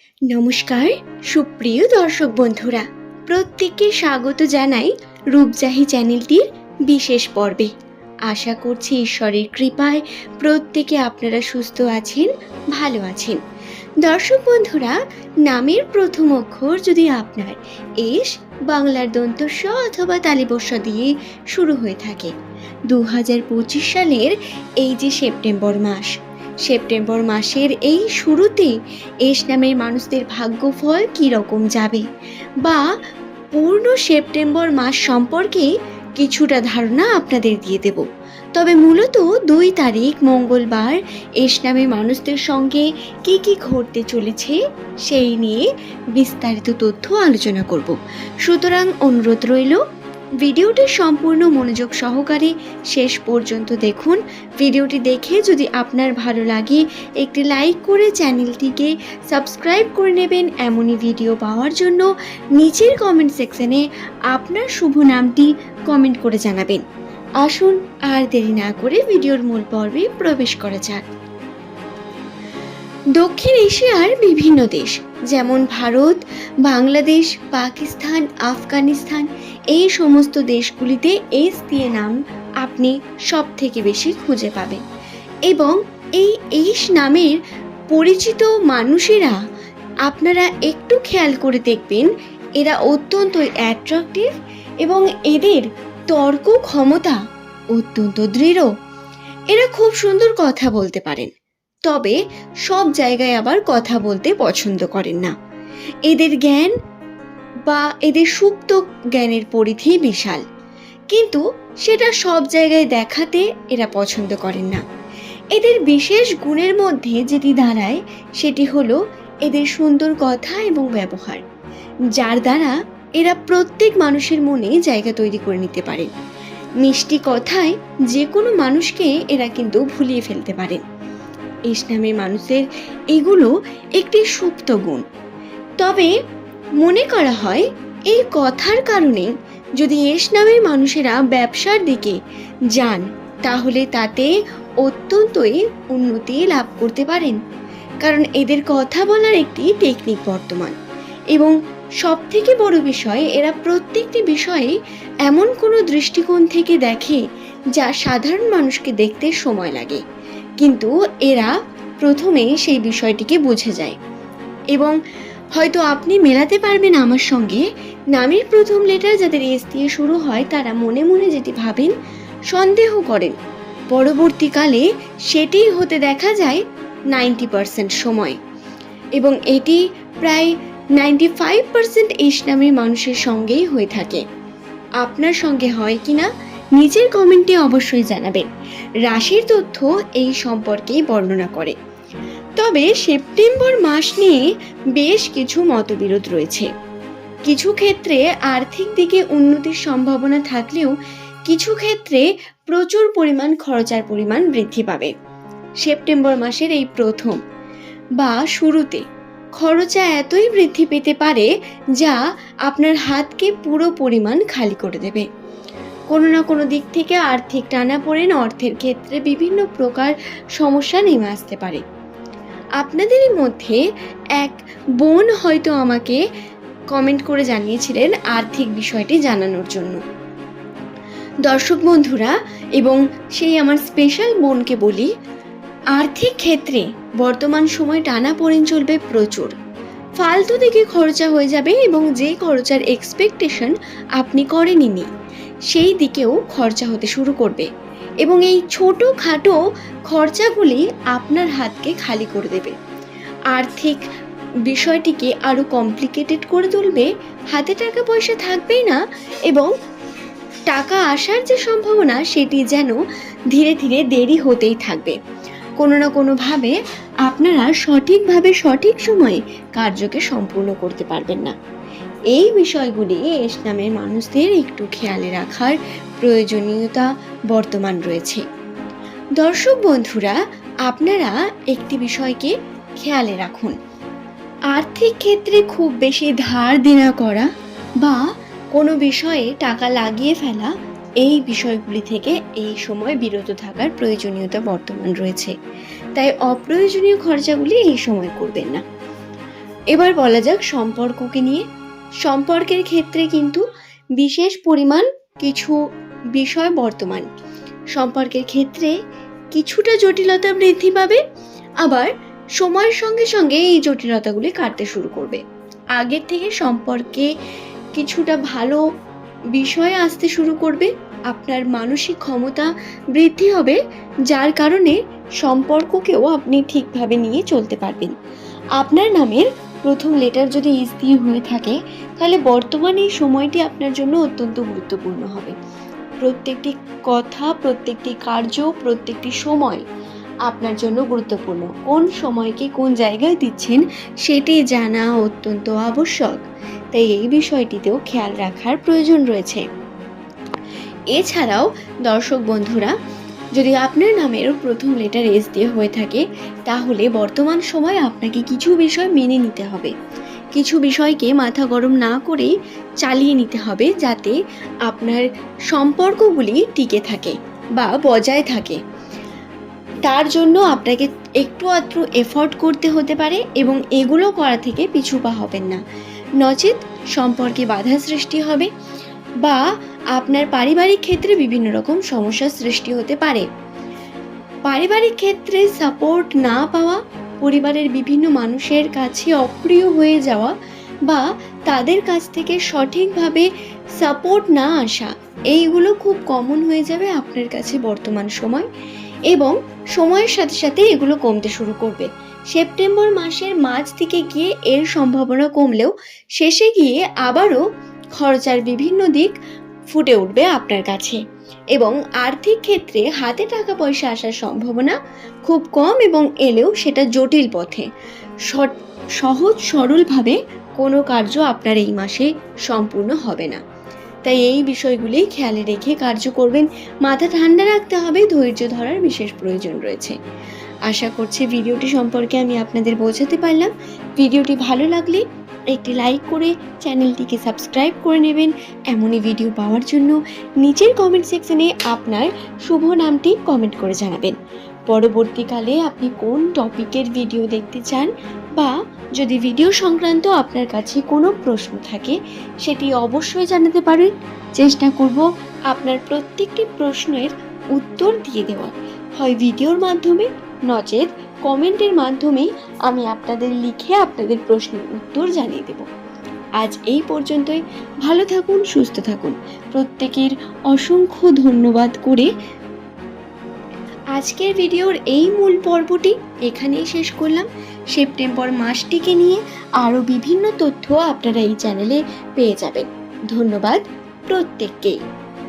নমস্কার সুপ্রিয় দর্শক বন্ধুরা, প্রত্যেককে স্বাগত জানাই রূপজাহি চ্যানেলটির বিশেষ পর্বে। আশা করছি ঈশ্বরের কৃপায় প্রত্যেকে আপনারা সুস্থ আছেন, ভালো আছেন। দর্শক বন্ধুরা, নামের প্রথম অক্ষর যদি আপনার এস, বাংলার দন্ত স অথবা তালিবস্য দিয়ে শুরু হয়ে থাকে, 2025 সালের এই যে সেপ্টেম্বর মাসের এই শুরুতে এস নামের মানুষদের ভাগ্যফল কী রকম যাবে বা পূর্ণ সেপ্টেম্বর মাস সম্পর্কে কিছুটা ধারণা আপনাদের দিয়ে দেব। তবে মূলত 2 তারিখ মঙ্গলবার এস নামের মানুষদের সঙ্গে কি কি ঘটতে চলেছে সেই নিয়ে বিস্তারিত তথ্য আলোচনা করব। সুতরাং অনুরোধ রইল, ভিডিওটি সম্পূর্ণ মনোযোগ সহকারে শেষ পর্যন্ত দেখুন। ভিডিওটি দেখে যদি আপনার ভালো লাগে একটি লাইক করে চ্যানেলটিকে সাবস্ক্রাইব করে নেবেন। এমনই ভিডিও পাওয়ার জন্য নিচের কমেন্ট সেকশনে আপনার শুভ নামটি কমেন্ট করে জানাবেন। আসুন আর দেরি না করে ভিডিওর মূল পর্বে প্রবেশ করা যাক। দক্ষিণ এশিয়ার বিভিন্ন দেশ যেমন ভারত, বাংলাদেশ, পাকিস্তান, আফগানিস্তান এই সমস্ত দেশগুলিতে এস দিয়ে নাম আপনি সব থেকে বেশি খুঁজে পাবেন। এবং এই এস নামের পরিচিত মানুষেরা আপনারা একটু খেয়াল করে দেখবেন, এরা অত্যন্ত অ্যাট্রাকটিভ এবং এদের তর্ক ক্ষমতা অত্যন্ত দৃঢ়। এরা খুব সুন্দর কথা বলতে পারেন, তবে সব জায়গায় আবার কথা বলতে পছন্দ করেন না। এদের জ্ঞান বা এদের সুপ্ত জ্ঞানের পরিধি বিশাল, কিন্তু সেটা সব জায়গায় দেখাতে এরা পছন্দ করেন না। এদের বিশেষ গুণের মধ্যে যেটি দাঁড়ায় সেটি হলো এদের সুন্দর কথা এবং ব্যবহার, যার দ্বারা এরা প্রত্যেক মানুষের মনে জায়গা তৈরি করে নিতে পারে। মিষ্টি কথায় যে কোনো মানুষকে এরা কিন্তু ভুলিয়ে ফেলতে পারেন। এস নামের মানুষের এগুলো একটি সুপ্ত গুণ। তবে মনে করা হয় এই কথার কারণে যদি এস নামের মানুষেরা ব্যবসার দিকে যান তাহলে তাতে অত্যন্তই উন্নতি লাভ করতে পারেন, কারণ এদের কথা বলার একটি টেকনিক বর্তমান। এবং সব থেকে বড় বিষয়, এরা প্রত্যেকটি বিষয়ে এমন কোনো দৃষ্টিকোণ থেকে দেখে যা সাধারণ মানুষকে দেখতে সময় লাগে, কিন্তু এরা প্রথমে সেই বিষয়টিকে বুঝে যায়। এবং হয়তো আপনি মেলাতে পারবেন আমার সঙ্গে, নামের প্রথম লেটার যাদের এস দিয়ে শুরু হয় তারা মনে মনে যেটি ভাবেন, সন্দেহ করেন, পরবর্তীকালে সেটি হতে দেখা যায় 90% সময়। এবং এটি প্রায় 95% এস নামের মানুষের সঙ্গেই হয়ে থাকে। আপনার সঙ্গে হয় কিনা নিচের কমেন্টে অবশ্যই জানাবেন। রাশির তথ্য এই সম্পর্কেই বর্ণনা করে। তবে সেপ্টেম্বর মাস নিয়ে বেশ কিছু মতবিরোধ রয়েছে। কিছু ক্ষেত্রে আর্থিক দিকে উন্নতির সম্ভাবনা থাকলেও কিছু ক্ষেত্রে প্রচুর পরিমাণ খরচার পরিমাণ বৃদ্ধি পাবে। সেপ্টেম্বর মাসের এই প্রথম বা শুরুতে খরচা এতই বৃদ্ধি পেতে পারে যা আপনার হাতকে পুরো পরিমাণ খালি করে দেবে। কোনো না কোনো দিক থেকে আর্থিক টানাপোড়েন, অর্থের ক্ষেত্রে বিভিন্ন প্রকার সমস্যা নেমে আসতে পারে। আপনাদেরই মধ্যে এক বোন হয়তো আমাকে কমেন্ট করে জানিয়েছিলেন আর্থিক বিষয়টি জানানোর জন্য। দর্শক বন্ধুরা, এবং সেই আমার স্পেশাল বোনকে বলি, আর্থিক ক্ষেত্রে বর্তমান সময় টানাপোড়েন চলবে প্রচুর। ফালতু দিকে খরচা হয়ে যাবে এবং যে খরচার এক্সপেকটেশন আপনি করেননি সেই দিকেও খরচা হতে শুরু করবে। এবং এই ছোটোখাটো খরচাগুলি আপনার হাতকে খালি করে দেবে, আর্থিক বিষয়টিকে আরও কমপ্লিকেটেড করে তুলবে। হাতে টাকা পয়সা থাকবেই না এবং টাকা আসার যে সম্ভাবনা সেটি যেন ধীরে ধীরে দেরি হতেই থাকবে। কোনো না কোনোভাবে আপনারা সঠিকভাবে সঠিক সময়ে কার্যকে সম্পূর্ণ করতে পারবেন না। এই বিষয়গুলি এস নামের মানুষদের একটু খেয়ালে রাখার প্রয়োজনীয়তা বর্তমান রয়েছে। দর্শক বন্ধুরা, আপনারা একটি বিষয়কে খেয়ালে রাখুন, আর্থিক ক্ষেত্রে খুব বেশি ধার দেনা করা বা কোনো বিষয়ে টাকা লাগিয়ে ফেলা, এই বিষয়গুলি থেকে এই সময় বিরত থাকার প্রয়োজনীয়তা বর্তমান রয়েছে। তাই অপ্রয়োজনীয় খরচাগুলি এই সময় করবেন না। এবার বলা যাক সম্পর্ককে নিয়ে। সম্পর্কের ক্ষেত্রে কিন্তু বিশেষ পরিমাণ কিছু বিষয় বর্তমান সম্পর্কের ক্ষেত্রে কিছুটা জটিলতা বৃদ্ধি পাবে, আবার সময়ের সঙ্গে সঙ্গে এই জটিলতাগুলি কাটতে শুরু করবে। আগের থেকে সম্পর্কে কিছুটা ভালো বিষয় আসতে শুরু করবে, আপনার মানসিক ক্ষমতা বৃদ্ধি হবে, যার কারণে সম্পর্ককেও আপনি ঠিকভাবে নিয়ে চলতে পারবেন। আপনার নামের প্রথম লেটার যদি এস দিয়ে হয়ে থাকে, তাহলে বর্তমানে এই সময়টি আপনার জন্য অত্যন্ত গুরুত্বপূর্ণ হবে। প্রত্যেকটি কথা, প্রত্যেকটি কার্য, প্রত্যেকটি সময় আপনার জন্য গুরুত্বপূর্ণ। কোন সময়কে কোন জায়গায় দিচ্ছেন সেটি জানা অত্যন্ত আবশ্যক, তাই এই বিষয়টিতেও খেয়াল রাখার প্রয়োজন রয়েছে। এছাড়াও দর্শক বন্ধুরা, যদি আপনার নামের প্রথম লেটার এস দিয়ে হয়ে থাকে, তাহলে বর্তমান সময়ে আপনাকে কিছু বিষয় মেনে নিতে হবে, কিছু বিষয়কে মাথা গরম না করে চালিয়ে নিতে হবে, যাতে আপনার সম্পর্কগুলি টিকে থাকে বা বজায় থাকে। তার জন্য আপনাকে একটু আধটু এফোর্ট করতে হতে পারে এবং এগুলো করা থেকে পিছু পা হবেন না, নচেত সম্পর্কে বাধা সৃষ্টি হবে বা আপনার পারিবারিক ক্ষেত্রে বিভিন্ন রকম সমস্যার সৃষ্টি হতে পারে। পারিবারিক ক্ষেত্রে সাপোর্ট না পাওয়া, পরিবারের বিভিন্ন মানুষের কাছে অপ্রিয় হয়ে যাওয়া বা তাদের কাছ থেকে সঠিকভাবে সাপোর্ট না আসা, এইগুলো খুব কমন হয়ে যাবে আপনার কাছে বর্তমান সময়, এবং সময়ের সাথে সাথে এগুলো কমতে শুরু করবে। সেপ্টেম্বর মাসের মাঝ থেকে গিয়ে এর সম্ভাবনা কমলেও শেষে গিয়ে আবারও খরচার বিভিন্ন দিক ফুটে উঠবে আপনার কাছে, এবং আর্থিক ক্ষেত্রে হাতে টাকা পয়সা আসার সম্ভাবনা খুব কম, এবং এলেও সেটা জটিল পথে। সহজ সরলভাবে কোনো কার্য আপনার এই মাসে সম্পূর্ণ হবে না, তাই এই বিষয়গুলি খেয়ালে রেখে কার্য করবেন। মাথা ঠান্ডা রাখতে হবে, ধৈর্য ধরার বিশেষ প্রয়োজন রয়েছে। আশা করছি ভিডিওটি সম্পর্কে আমি আপনাদের বোঝাতে পারলাম। ভিডিওটি ভালো লাগলে একটি লাইক করে চ্যানেলটিকে সাবস্ক্রাইব করে নেবেন। এমনই ভিডিও পাওয়ার জন্য নিচের কমেন্ট সেকশনে আপনার শুভ নামটি কমেন্ট করে জানাবেন। পরবর্তীকালে আপনি কোন টপিকের ভিডিও দেখতে চান, বা যদি ভিডিও সংক্রান্ত আপনার কাছে কোনো প্রশ্ন থাকে, সেটি অবশ্যই জানাতে পারেন। চেষ্টা করব আপনার প্রত্যেকটি প্রশ্নের উত্তর দিয়ে দেওয়া, হয় ভিডিওর মাধ্যমে নচেত কমেন্টের মাধ্যমেই আমি আপনাদের লিখে আপনাদের প্রশ্নের উত্তর জানিয়ে দেব। আজ এই পর্যন্তই। ভালো থাকুন, সুস্থ থাকুন। প্রত্যেকের অসংখ্য ধন্যবাদ করে আজকের ভিডিওর এই মূল পর্বটি এখানেই শেষ করলাম। সেপ্টেম্বর মাসটিকে নিয়ে আরও বিভিন্ন তথ্য আপনারা এই চ্যানেলে পেয়ে যাবেন। ধন্যবাদ প্রত্যেককেই।